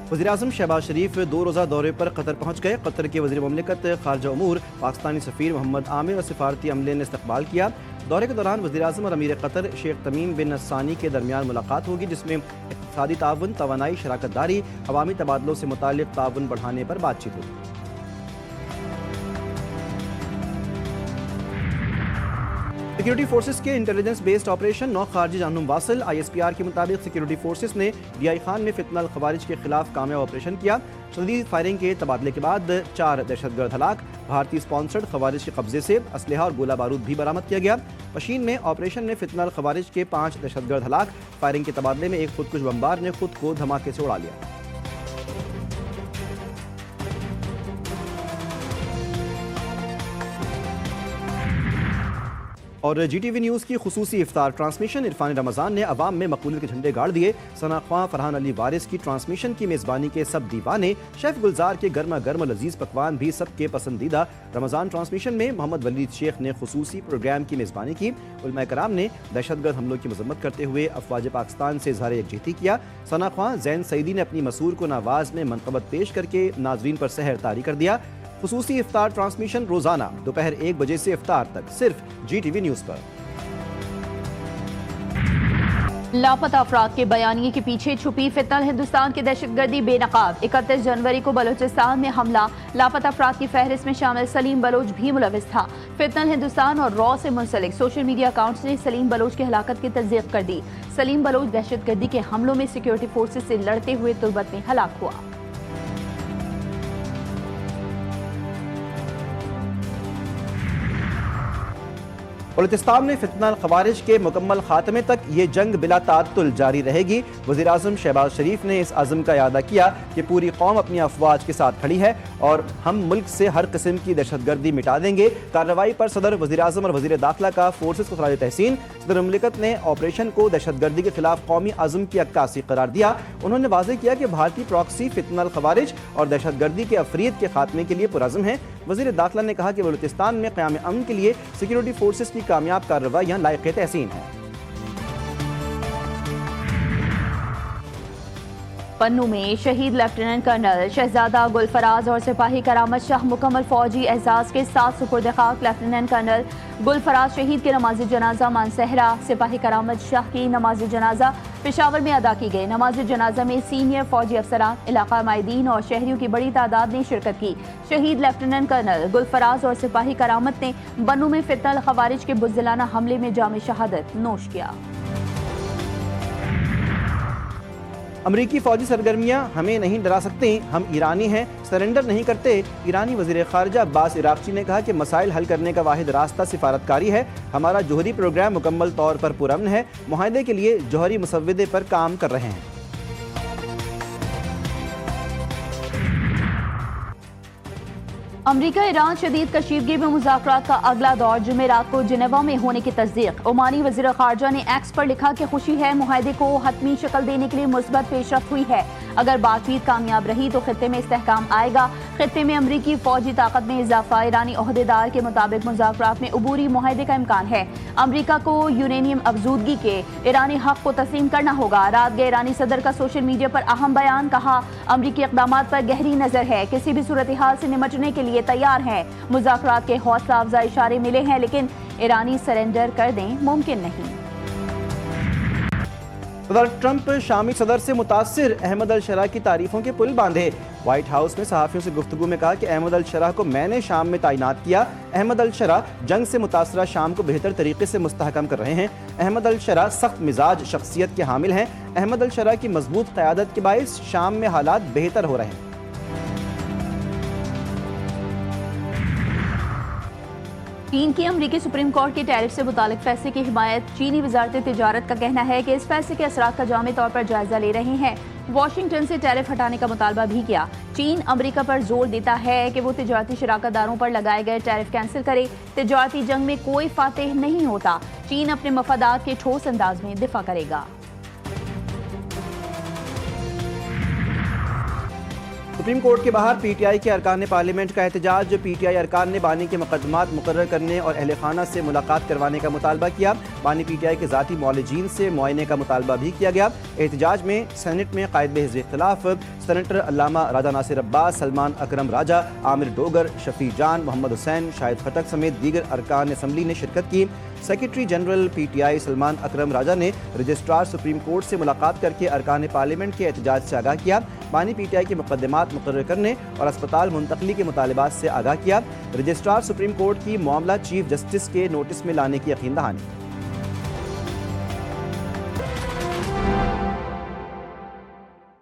वज़ीर-ए-आज़म शहबाज शरीफ 2 रोज़ा दौरे पर कतर पहुँच गए। कतर के वज़ीर मुमलिकत ख़ारजा उमूर पाकिस्तानी सफ़ीर मोहम्मद आमिर और सिफारती अमले ने इस्तक़बाल किया। दौरे के दौरान वज़ीर-ए-आज़म और अमीर कतर शेख तमीम बिन सानी के दरमियान मुलाकात होगी, जिसमें इक़्तिसादी ताउन, तवानाई, शराकत दारी, अवामी तबादलों से मुताल्लिक़ ताउन बढ़ाने पर बातचीत होगी। सिक्योरिटी फोर्सेस के इंटेलिजेंस बेस्ड ऑपरेशन 9 खारजी जानूम वासिल ISPR के मुताबिक सिक्योरिटी फोर्सेस ने DI खान में फितना अल खवारिज के खिलाफ कामयाब ऑपरेशन किया। शदीद फायरिंग के तबादले के बाद 4 दहशतगर्द हलाक। भारतीय स्पॉन्सर्ड खवारिज के कब्जे से असलहा और गोला बारूद भी बरामद किया गया। पशीन में ऑपरेशन में फितना अल खवारिज के 5 दहशतगर्द हलाक। फायरिंग के तबादले में एक खुदकुश बमबार ने खुद को धमाके से उड़ा लिया। और GTV न्यूज़ की खुसूसी इफ्तार ट्रांसमिशन इरफान रमज़ान ने अवाम में मकबूलियत के झंडे गाड़ दिए। सना ख्वां फरहान अली वारिस की ट्रांसमिशन की मेज़बानी के सब दीवाने, शेफ गुलजार के गर्मा गर्म लजीज पकवान भी सबके पसंदीदा। रमज़ान ट्रांसमिशन में मोहम्मद वलीद शेख ने खुसूसी प्रोग्राम की मेज़बानी की। उलमा कराम ने दहशतगर्द हमलों की मजम्मत करते हुए अफवाज पाकिस्तान से इज़हार यकजहती किया। सना ख्वां ज़ैन सईदी ने अपनी मसूर को नवाज में मनक़बत पेश करके नाजरीन पर सहर तारी कर दिया। खुसूसी इफ्तार ट्रांसमिशन रोजाना दोपहर 1 बजे से इफ्तार तक सिर्फ GTV न्यूज़ पर। लापता अफराद के बयानिए के पीछे छुपी फितनल हिंदुस्तान की दहशतगर्दी बेनकाब। 31 जनवरी को बलोचिस्तान में हमला। लापता अफराद की फहरिस्त में शामिल सलीम बलोच भी मुलविस था। फितनल हिंदुस्तान और रॉ से मुंसलिक सोशल मीडिया अकाउंट्स ने सलीम बलोच की हलाकत की तस्दीक कर दी। सलीम बलोच दहशतगर्दी के हमलों में सिक्योरिटी फोर्सेज से लड़ते हुए तुर्बत में हलाक हुआ। बलूचिस्तान में फितना अल खवारिज के मुकम्मल खात्मे तक ये जंग बिला ताअत्तुल जारी रहेगी। वज़ीर-ए-आज़म शहबाज शरीफ ने इस अज़्म का इआदा किया कि पूरी कौम अपनी अफवाज के साथ खड़ी है और हम मुल्क से हर किस्म की दहशतगर्दी मिटा देंगे। कार्रवाई पर सदर, वज़ीर-ए-आज़म और वज़ीर दाखिला का फोर्सेस को खराज तहसीन। सदर मुमलिकत ने ऑपरेशन को दहशतगर्दी के खिलाफ कौमी अज़्म की अक्कासी करार दिया। उन्होंने वाज़ेह किया कि भारतीय प्रॉक्सी फितना अल खवारिज और दहशतगर्दी के अफरीद के खात्मे के लिए पुरअज़्म है। वज़ीर दाखिला ने कहा कि बलूचिस्तान में क़याम अमन के लिए सिक्योरिटी फोर्सेस की कामयाब कार्रवाइयाँ लायक़ तहसीन हैं। पन्नू में शहीद लेफ्टिनेंट कर्नल शहजादा गुलफराज और सिपाही करामत शाह मुकम्मल फौजी एजाज के साथ सुपुर्द खाक। लेफ्टिनेंट कर्नल गुलफराज शहीद की नमाज जनाजा मानसहरा, सिपाही करामत शाह की नमाज जनाजा पेशावर में अदा की गई। नमाज जनाजा में सीनियर फौजी अफसरान, इलाका माहिदीन और शहरियों की बड़ी तादाद ने शिरकत की। शहीद लेफ्टिनेंट कर्नल गुलफराज और सिपाही करामत ने बन्नू में फितना अल खवारिज के बुज़दिलाना हमले में जाम शहादत नोश किया। अमरीकी फौजी सरगर्मियां हमें नहीं डरा सकती, हम ईरानी हैं, सरेंडर नहीं करते। ईरानी वज़ीर ख़ारजा अब्बास इराक़ची ने कहा कि मसाइल हल करने का वाहिद रास्ता सिफारतकारी है। हमारा जोहरी प्रोग्राम मुकम्मल तौर पर पुरअमन है। मुआहदे के लिए जोहरी मुसव्वदे पर काम कर रहे हैं। अमरीका ईरान शदीद कशीदगी में मुज़ाकरात का अगला दौर जुमेरात को जिनेवा में होने की तस्दीक। ओमानी वज़ीर ख़ारजा ने एक्स पर लिखा कि खुशी है, मुआहदे को हतमी शक्ल देने के लिए मुस्बत पेशरफ्त हुई है। अगर बातचीत कामयाब रही तो खित्ते में इस्तेहकाम आएगा। खित्ते में अमरीकी फौजी ताकत में इजाफा। ईरानी ओहदेदार के मुताबिक मुज़ाकरात में अबूरी मुआहदे का इम्कान है। अमरीका को यूरेनियम अफजूदगी के ईरानी हक को तस्लीम करना होगा। रात गए ईरानी सदर का सोशल मीडिया पर अहम बयान, कहा अमरीकी इक़दामात पर गहरी नज़र है, किसी भी सूरत हाल से निमटने के लिए तैयार हैं। मुज़ाकरात के हौसला अफजा इशारे मिले हैं, लेकिन ईरानी सरेंडर कर दें मुमकिन नहीं। सदर ट्रंप शामी सदर से मुतासिर अहमद अल शरा की तारीफों के पुल बांधे। व्हाइट हाउस में सहाफ़ियों से गुफ्तगू में कहा कि अहमद अल शरा को मैंने शाम में तैनात किया। अहमद अल शरा जंग से मुतासरा शाम को बेहतर तरीके से मुस्तहकम कर रहे हैं। अहमद अल शरा सख्त मिजाज शख्सियत के हामिल हैं। अहमद अल शरा की मजबूत क़यादत के बाइस शाम में हालात बेहतर हो रहे हैं। चीन की अमरीकी सुप्रीम कोर्ट के टैरिफ से मुतालिक फैसले की हिमायत। चीनी वजारत तिजारत का कहना है कि इस फैसले के असरात का जामे तौर पर जायजा ले रहे हैं। वाशिंगटन से टैरिफ हटाने का मुतालबा भी किया। चीन अमरीका पर जोर देता है कि वो तिजारती शराकतदारों पर लगाए गए टैरिफ कैंसिल करे। तिजारती जंग में कोई फातेह नहीं होता। चीन अपने मफादात के ठोस अंदाज में दिफा करेगा। सुप्रीम कोर्ट के बाहर PTI के अरकान पार्लियामेंट का एहतजाज। PTI अरकान ने बानी के मुकदमात मुकर्रर करने और अहल खाना से मुलाकात करवाने का मुतालबा किया। بانی پی ٹی آئی کے ذاتی معالجین سے معائنے کا مطالبہ بھی کیا گیا۔ احتجاج میں سینٹ میں قائد بحث اختلاف سینیٹر علامہ راجہ ناصر عباس، سلمان اکرم راجہ، عامر ڈوگر، شفیع جان، محمد حسین، شاہد خٹک سمیت دیگر ارکان اسمبلی نے شرکت کی۔ Secretary general P T I Salman Akram Raja نے رجسٹرار سپریم کورٹ سے ملاقات کر کے ارکان پارلیمنٹ کے احتجاج سے آگاہ کیا، بانی پی ٹی آئی کے مقدمات مقرر کرنے اور اسپتال منتقلی کے مطالبات سے آگاہ کیا۔ رجسٹرار سپریم کورٹ کی معاملہ چیف جسٹس کے نوٹس میں لانے کی یقین دہانی۔